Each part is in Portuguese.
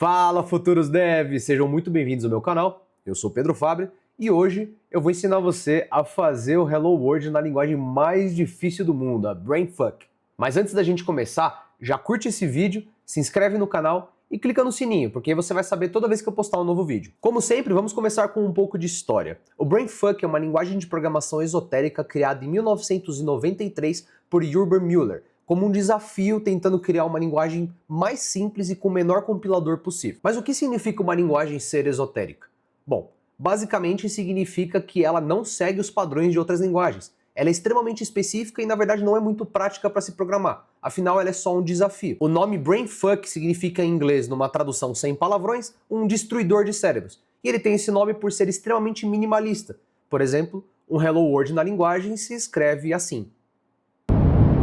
Fala, futuros devs! Sejam muito bem-vindos ao meu canal. Eu sou Pedro Fabre e hoje eu vou ensinar você a fazer o Hello World na linguagem mais difícil do mundo, a Brainfuck. Mas antes da gente começar, já curte esse vídeo, se inscreve no canal e clica no sininho, porque aí você vai saber toda vez que eu postar um novo vídeo. Como sempre, vamos começar com um pouco de história. O Brainfuck é uma linguagem de programação esotérica criada em 1993 por Wilbur Müller, como um desafio tentando criar uma linguagem mais simples e com o menor compilador possível. Mas o que significa uma linguagem ser esotérica? Bom, basicamente significa que ela não segue os padrões de outras linguagens. Ela é extremamente específica e na verdade não é muito prática para se programar, afinal ela é só um desafio. O nome Brainfuck significa em inglês, numa tradução sem palavrões, um destruidor de cérebros. E ele tem esse nome por ser extremamente minimalista. Por exemplo, um Hello World na linguagem se escreve assim.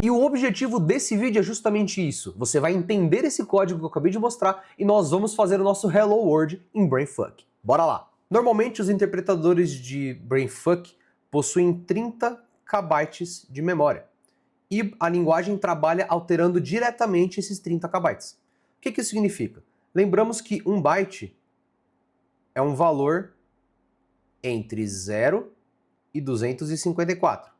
E o objetivo desse vídeo é justamente isso. Você vai entender esse código que eu acabei de mostrar e nós vamos fazer o nosso Hello World em Brainfuck. Bora lá! Normalmente os interpretadores de Brainfuck possuem 30 KB de memória. E a linguagem trabalha alterando diretamente esses 30 KB. O que isso significa? Lembramos que 1 byte é um valor entre 0 e 254,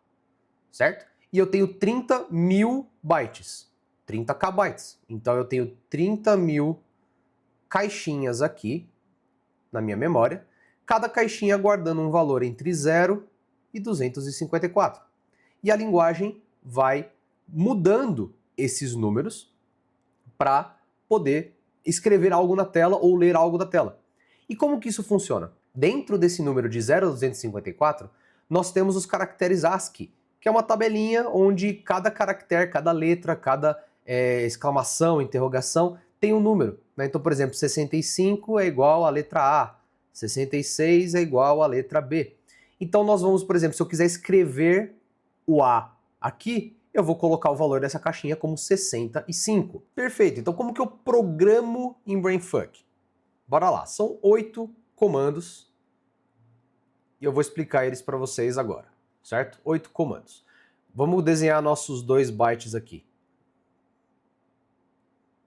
certo? E eu tenho 30.000 bytes, 30 KB. Então eu tenho 30.000 caixinhas aqui na minha memória, cada caixinha guardando um valor entre 0 e 254. E a linguagem vai mudando esses números para poder escrever algo na tela ou ler algo da tela. E como que isso funciona? Dentro desse número de 0 a 254, nós temos os caracteres ASCII, que é uma tabelinha onde cada caractere, cada letra, cada exclamação, interrogação, tem um número. Né? Então, por exemplo, 65 é igual à letra A, 66 é igual à letra B. Então nós vamos, por exemplo, se eu quiser escrever o A aqui, eu vou colocar o valor dessa caixinha como 65. Perfeito, então como que eu programo em Brainfuck? Bora lá, são 8 comandos e eu vou explicar eles para vocês agora, certo? 8 comandos. Vamos desenhar nossos 2 bytes aqui.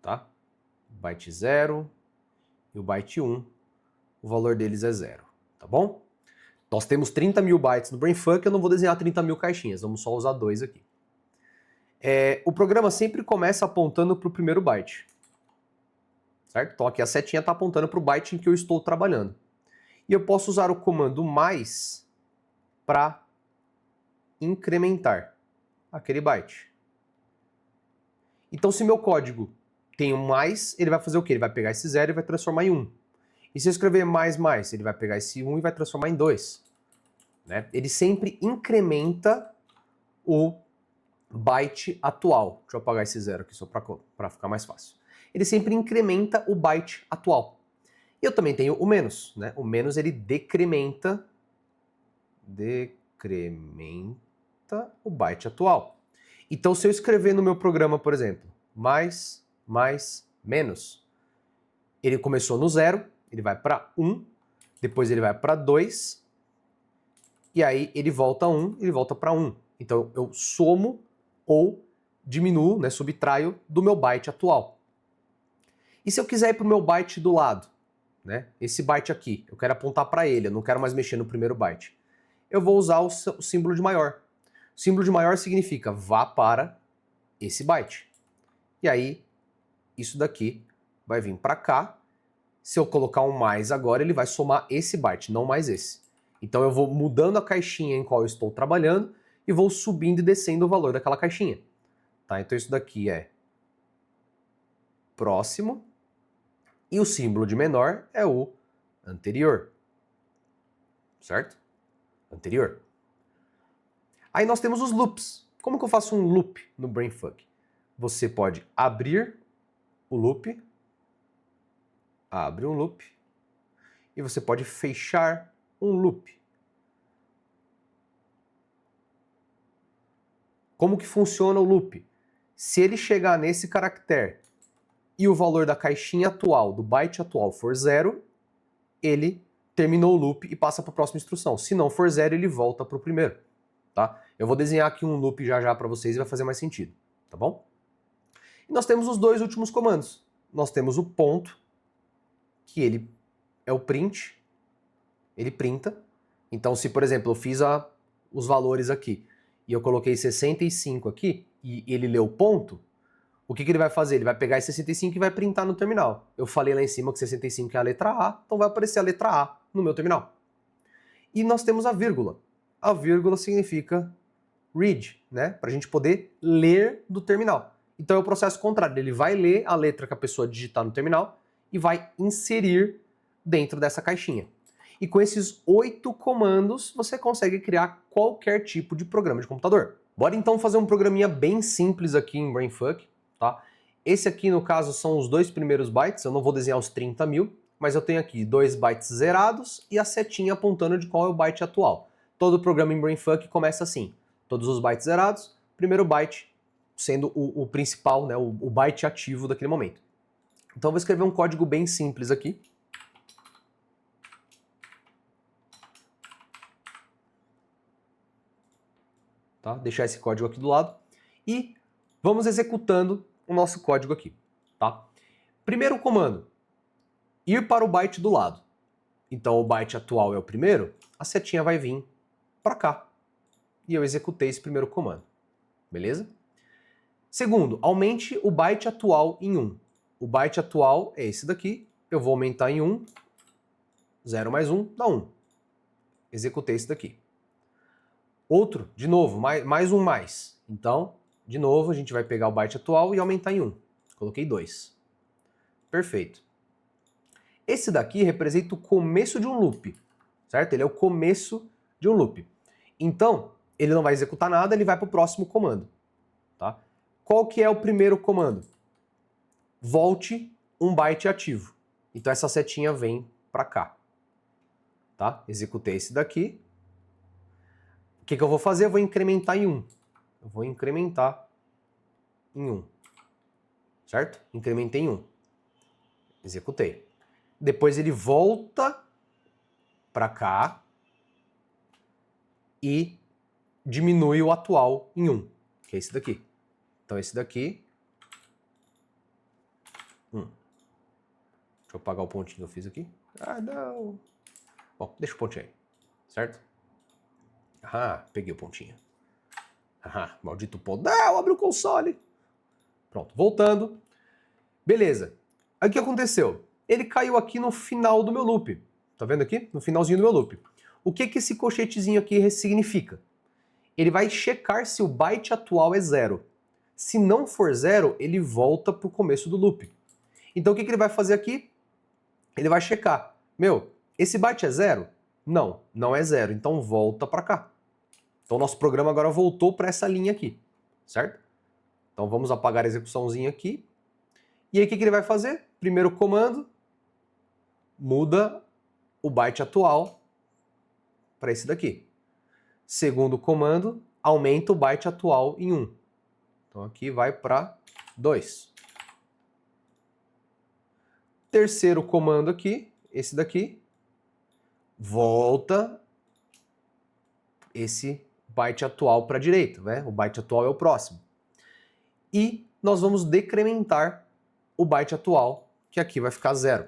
Tá? Byte 0 e o byte 1, o valor deles é 0, tá bom? Nós temos 30.000 bytes no Brainfuck, eu não vou desenhar 30.000 caixinhas, vamos só usar 2 aqui. O programa sempre começa apontando para o primeiro byte, certo? Então aqui a setinha está apontando para o byte em que eu estou trabalhando. E eu posso usar o comando mais para incrementar aquele byte. Então se meu código tem um mais, ele vai fazer o quê? Ele vai pegar esse 0 e vai transformar em 1. E se eu escrever mais, ele vai pegar esse 1 e vai transformar em 2. Né? Ele sempre incrementa o byte atual. Deixa eu apagar esse 0 aqui só para ficar mais fácil. Ele sempre incrementa o byte atual. E eu também tenho o menos. Né? O menos ele decrementa o byte atual. Então se eu escrever no meu programa, por exemplo, mais, menos, ele começou no 0, ele vai para 1, depois ele vai para 2, e aí ele volta a 1, ele volta para 1. Então eu somo ou diminuo, né, subtraio do meu byte atual. E se eu quiser ir para o meu byte do lado, né, esse byte aqui, eu quero apontar para ele, eu não quero mais mexer no primeiro byte, eu vou usar o símbolo de maior. O símbolo de maior significa vá para esse byte. E aí, isso daqui vai vir para cá. Se eu colocar um mais agora, ele vai somar esse byte, não mais esse. Então eu vou mudando a caixinha em qual eu estou trabalhando e vou subindo e descendo o valor daquela caixinha. Tá? Então isso daqui é próximo e o símbolo de menor é o anterior. Certo? Anterior. Aí nós temos os loops. Como que eu faço um loop no Brainfuck? Você pode abrir o loop, abre um loop, e você pode fechar um loop. Como que funciona o loop? Se ele chegar nesse caractere e o valor da caixinha atual, do byte atual, for 0, ele terminou o loop e passa para a próxima instrução. Se não for 0, ele volta para o primeiro. Tá? Eu vou desenhar aqui um loop já para vocês e vai fazer mais sentido. Tá bom? E nós temos os 2 últimos comandos. Nós temos o ponto que ele é o print, ele printa. Então, se, por exemplo, eu fiz os valores aqui e eu coloquei 65 aqui e ele leu ponto, o que ele vai fazer? Ele vai pegar esse 65 e vai printar no terminal. Eu falei lá em cima que 65 é a letra A, então vai aparecer a letra A no meu terminal. E nós temos a vírgula. A vírgula significa read, né? Para a gente poder ler do terminal. Então é o processo contrário, ele vai ler a letra que a pessoa digitar no terminal e vai inserir dentro dessa caixinha. E com esses 8 comandos, você consegue criar qualquer tipo de programa de computador. Bora então fazer um programinha bem simples aqui em Brainfuck, tá? Esse aqui, no caso, são os 2 primeiros bytes, eu não vou desenhar os 30.000, mas eu tenho aqui 2 bytes zerados e a setinha apontando de qual é o byte atual. Todo programa em Brainfuck começa assim, todos os bytes zerados, primeiro byte sendo o principal, né, o byte ativo daquele momento. Então eu vou escrever um código bem simples aqui. Tá? Deixar esse código aqui do lado e vamos executando o nosso código aqui. Tá? Primeiro comando, ir para o byte do lado. Então o byte atual é o primeiro, a setinha vai vir para cá. E eu executei esse primeiro comando. Beleza? Segundo, aumente o byte atual em 1. O byte atual é esse daqui, eu vou aumentar em 1, 0 mais 1 dá 1. Executei esse daqui. Outro, de novo, mais um mais. Então, de novo, a gente vai pegar o byte atual e aumentar em 1. Coloquei 2. Perfeito. Esse daqui representa o começo de um loop, certo? Ele é o começo de um loop. Então, ele não vai executar nada, ele vai para o próximo comando. Tá? Qual que é o primeiro comando? Volte um byte ativo. Então essa setinha vem para cá. Tá? Executei esse daqui. O que eu vou fazer? Eu vou incrementar em 1. Eu vou incrementar em 1. Certo? Incrementei em 1. Executei. Depois ele volta para cá e diminui o atual em 1, que é esse daqui. Então esse daqui... Deixa eu apagar o pontinho que eu fiz aqui. Ah, não. Bom, deixa o pontinho aí. Certo? Ah, peguei o pontinho. Ah, maldito ponto. Não, abre o console. Pronto, voltando. Beleza. Aí o que aconteceu? Ele caiu aqui no final do meu loop. Tá vendo aqui? No finalzinho do meu loop. O que esse colchetezinho aqui significa? Ele vai checar se o byte atual é 0. Se não for 0, ele volta para o começo do loop. Então o que ele vai fazer aqui? Ele vai checar. Meu, esse byte é 0? Não, não é 0. Então volta para cá. Então nosso programa agora voltou para essa linha aqui. Certo? Então vamos apagar a execuçãozinha aqui. E aí o que ele vai fazer? Primeiro comando, muda o byte atual para esse daqui. Segundo comando, aumenta o byte atual em 1. Então aqui vai para 2. Terceiro comando aqui, esse daqui, volta esse byte atual para a direita, né? O byte atual é o próximo. E nós vamos decrementar o byte atual, que aqui vai ficar 0.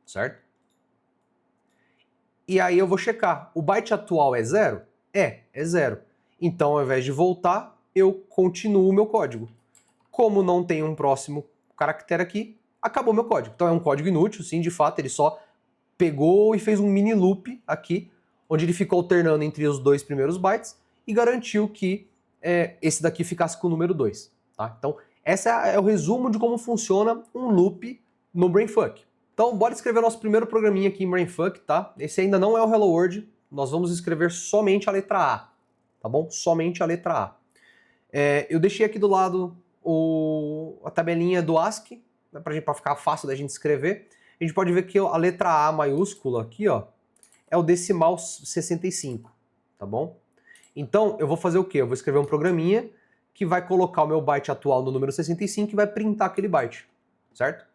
Certo? E aí eu vou checar. O byte atual é 0? É 0. Então, ao invés de voltar, eu continuo o meu código. Como não tem um próximo caractere aqui, acabou meu código. Então é um código inútil, sim, de fato, ele só pegou e fez um mini loop aqui, onde ele ficou alternando entre os 2 primeiros bytes e garantiu que esse daqui ficasse com o número 2. Tá? Então, esse é o resumo de como funciona um loop no Brainfuck. Então, bora escrever o nosso primeiro programinha aqui em Brainfuck, tá? Esse ainda não é o Hello World, nós vamos escrever somente a letra A, tá bom? Somente a letra A. Eu deixei aqui do lado a tabelinha do ASCII, né, para ficar fácil da gente escrever. A gente pode ver que a letra A maiúscula aqui, ó, é o decimal 65, tá bom? Então, eu vou fazer o quê? Eu vou escrever um programinha que vai colocar o meu byte atual no número 65 e vai printar aquele byte, certo?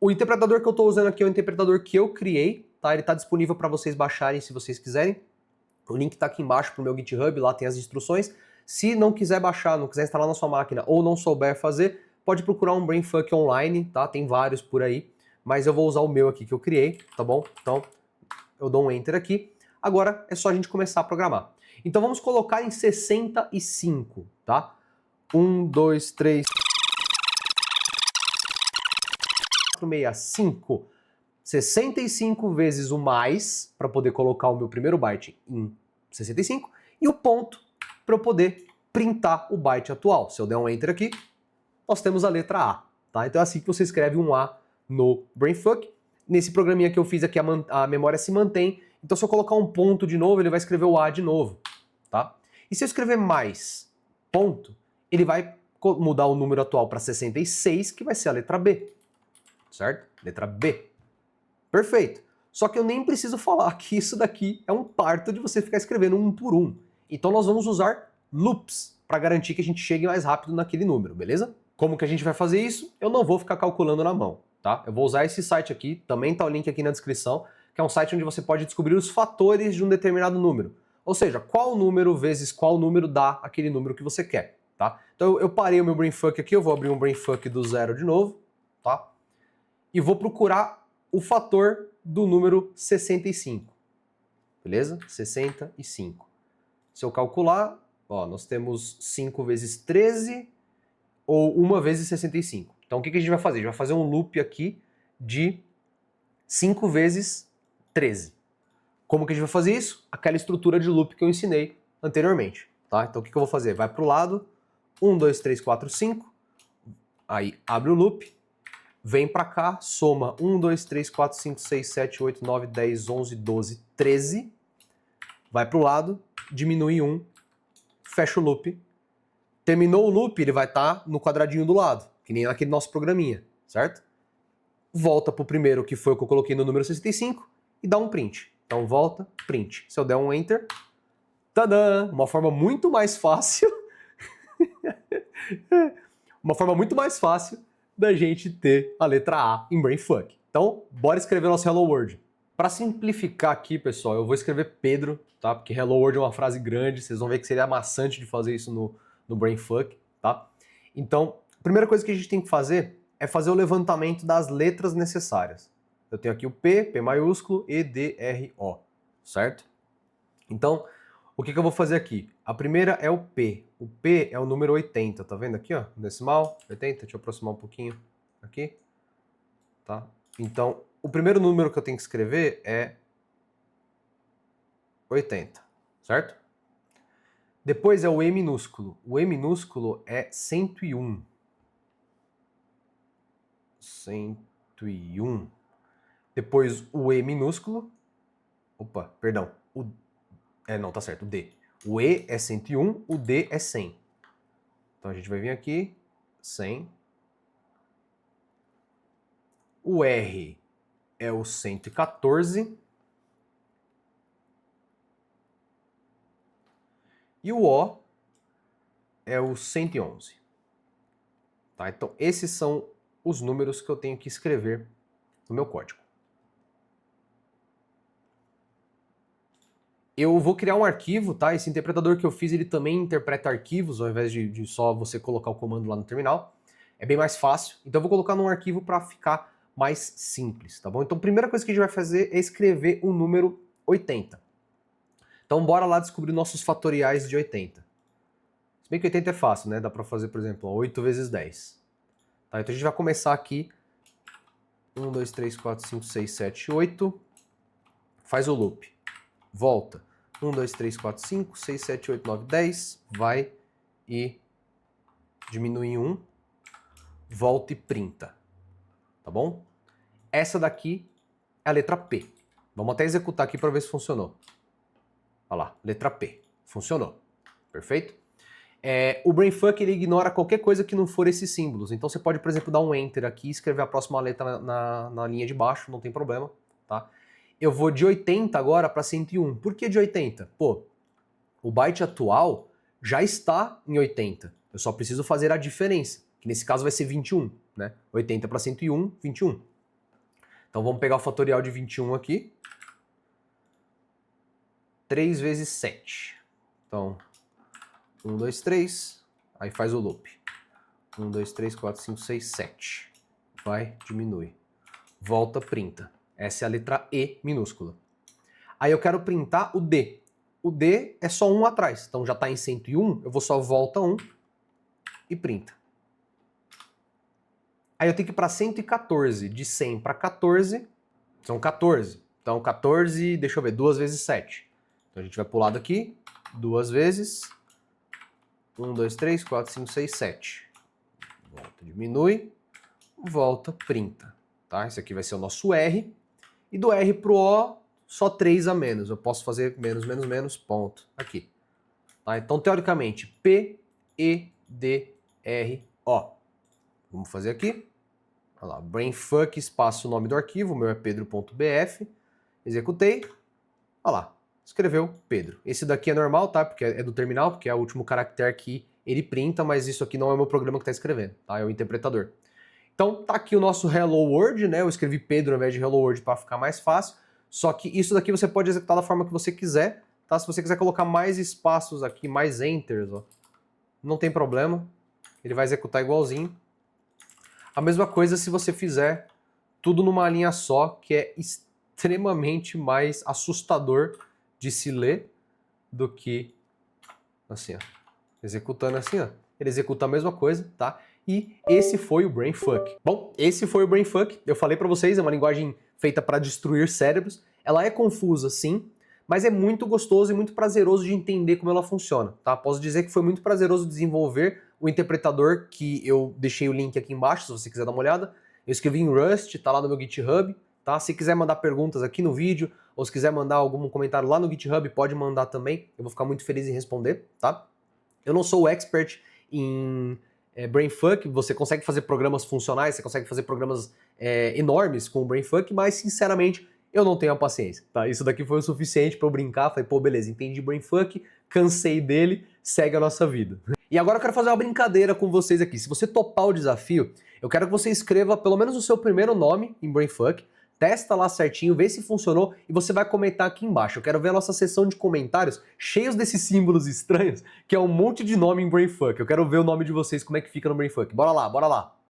O interpretador que eu estou usando aqui é o interpretador que eu criei, tá? Ele está disponível para vocês baixarem se vocês quiserem. O link está aqui embaixo para o meu GitHub, lá tem as instruções. Se não quiser baixar, não quiser instalar na sua máquina ou não souber fazer, pode procurar um Brainfuck online, tá? Tem vários por aí. mas eu vou usar o meu aqui que eu criei, tá bom? Então, eu dou um Enter aqui. Agora é só a gente começar a programar. Então vamos colocar em 65, tá? 1, 2, 3, 4, 6, 5. 65 vezes o mais, para poder colocar o meu primeiro byte em 65, e o ponto para eu poder printar o byte atual. Se eu der um Enter aqui, nós temos a letra A, tá? Então é assim que você escreve um A no Brainfuck. Nesse programinha que eu fiz aqui, a memória se mantém. Então se eu colocar um ponto de novo, ele vai escrever o A de novo, tá? E se eu escrever mais ponto, ele vai mudar o número atual para 66, que vai ser a letra B, certo? Letra B. Perfeito. Só que eu nem preciso falar que isso daqui é um parto de você ficar escrevendo um por um. Então nós vamos usar loops para garantir que a gente chegue mais rápido naquele número, beleza? Como que a gente vai fazer isso? Eu não vou ficar calculando na mão, tá? Eu vou usar esse site aqui, também tá o link aqui na descrição, que é um site onde você pode descobrir os fatores de um determinado número. Ou seja, qual número vezes qual número dá aquele número que você quer, tá? Então eu parei o meu Brainfuck aqui, eu vou abrir um Brainfuck do zero de novo, tá? E vou procurar o fator do número 65, beleza? 65. Se eu calcular, ó, nós temos 5 vezes 13 ou 1 vezes 65. Então o que a gente vai fazer? A gente vai fazer um loop aqui de 5 vezes 13. Como que a gente vai fazer isso? Aquela estrutura de loop que eu ensinei anteriormente, tá? Então o que eu vou fazer? Vai para o lado, 1, 2, 3, 4, 5, aí abre o loop, vem para cá, soma 1, 2, 3, 4, 5, 6, 7, 8, 9, 10, 11, 12, 13. Vai para o lado, diminui 1, fecha o loop. Terminou o loop, ele vai estar no quadradinho do lado, que nem naquele nosso programinha, certo? Volta para o primeiro, que foi o que eu coloquei no número 65, e dá um print. Então volta, print. Se eu der um Enter, tadã! Uma forma muito mais fácil... uma forma muito mais fácil da gente ter a letra A em Brainfuck. Então, bora escrever nosso Hello World. Para simplificar aqui, pessoal, eu vou escrever Pedro, tá? Porque Hello World é uma frase grande, vocês vão ver que seria amassante de fazer isso no Brainfuck, tá? Então, a primeira coisa que a gente tem que fazer é fazer o levantamento das letras necessárias. Eu tenho aqui o P maiúsculo, E, D, R, O, certo? Então, o que eu vou fazer aqui? A primeira é o P. O P é o número 80, tá vendo aqui, ó? Decimal, 80, deixa eu aproximar um pouquinho aqui. Tá? Então, o primeiro número que eu tenho que escrever é 80, certo? Depois é o E minúsculo. O E minúsculo é 101. 101. Depois o E minúsculo. Opa, perdão. Não, tá certo, o D. O E é 101, o D é 100. Então a gente vai vir aqui, 100. O R é o 114. E o O é o 111. Tá? Então esses são os números que eu tenho que escrever no meu código. Eu vou criar um arquivo, tá? Esse interpretador que eu fiz, ele também interpreta arquivos, ao invés de só você colocar o comando lá no terminal. É bem mais fácil. Então eu vou colocar num arquivo para ficar mais simples, tá bom? Então a primeira coisa que a gente vai fazer é escrever o número 80. Então bora lá descobrir nossos fatoriais de 80. Se bem que 80 é fácil, né? Dá para fazer, por exemplo, 8 vezes 10. Tá? Então a gente vai começar aqui. 1, 2, 3, 4, 5, 6, 7, 8. Faz o loop. Volta. 1, 2, 3, 4, 5, 6, 7, 8, 9, 10. Vai e diminui em 1. Volta e printa. Tá bom? Essa daqui é a letra P. Vamos até executar aqui para ver se funcionou. Olha lá, letra P. Funcionou. Perfeito? O Brainfuck ele ignora qualquer coisa que não for esses símbolos. Então você pode, por exemplo, dar um Enter aqui e escrever a próxima letra na linha de baixo, não tem problema. Tá? Eu vou de 80 agora para 101. Por que de 80? Pô, o byte atual já está em 80. Eu só preciso fazer a diferença, que nesse caso vai ser 21. Né? 80 para 101, 21. Então vamos pegar o fatorial de 21 aqui. 3 vezes 7. Então, 1, 2, 3. Aí faz o loop. 1, 2, 3, 4, 5, 6, 7. Vai, diminui. volta, printa. Essa é a letra E minúscula. Aí eu quero printar o D. O D é só 1 atrás, então já está em 101, eu vou só volta 1 e printa. Aí eu tenho que ir para 114, de 100 para 14, são 14. Então 14, deixa eu ver, 2 vezes 7. Então a gente vai pro lado aqui, 2 vezes, 1, 2, 3, 4, 5, 6, 7. Volta, diminui, volta, printa. Tá? Esse aqui vai ser o nosso R. E do R pro O, só 3 a menos. Eu posso fazer menos, menos, menos, ponto. Aqui. Tá? Então, teoricamente, P, E, D, R, O. Vamos fazer aqui. Olha lá, brainfuck, espaço, o nome do arquivo. O meu é pedro.bf. Executei. Olha lá, escreveu Pedro. Esse daqui é normal, tá? Porque é do terminal, porque é o último caractere que ele printa, mas isso aqui não é o meu programa que está escrevendo, tá? É o interpretador. Então, tá aqui o nosso Hello World, né? Eu escrevi Pedro ao invés de Hello World para ficar mais fácil. Só que isso daqui você pode executar da forma que você quiser, tá? Se você quiser colocar mais espaços aqui, mais enters, ó, não tem problema. Ele vai executar igualzinho. A mesma coisa se você fizer tudo numa linha só, que é extremamente mais assustador de se ler do que assim, ó. Executando assim, ó. Ele executa a mesma coisa, tá? E esse foi o Brainfuck. Bom, esse foi o Brainfuck. Eu falei pra vocês, é uma linguagem feita para destruir cérebros. Ela é confusa, sim, mas é muito gostoso e muito prazeroso de entender como ela funciona, tá? Posso dizer que foi muito prazeroso desenvolver o interpretador, que eu deixei o link aqui embaixo, se você quiser dar uma olhada. Eu escrevi em Rust, tá lá no meu GitHub, tá? Se quiser mandar perguntas aqui no vídeo, ou se quiser mandar algum comentário lá no GitHub, pode mandar também. Eu vou ficar muito feliz em responder, tá? Eu não sou expert em Brainfuck, você consegue fazer programas funcionais, você consegue fazer programas enormes com o Brainfuck, mas sinceramente eu não tenho a paciência, tá? Isso daqui foi o suficiente para eu brincar, falei, pô, beleza, entendi Brainfuck, cansei dele, segue a nossa vida. E agora eu quero fazer uma brincadeira com vocês aqui. Se você topar o desafio, eu quero que você escreva pelo menos o seu primeiro nome em Brainfuck, testa lá certinho, vê se funcionou e você vai comentar aqui embaixo. Eu quero ver a nossa seção de comentários cheios desses símbolos estranhos, que é um monte de nome em Brainfuck. Eu quero ver o nome de vocês, como é que fica no Brainfuck. Bora lá, bora lá!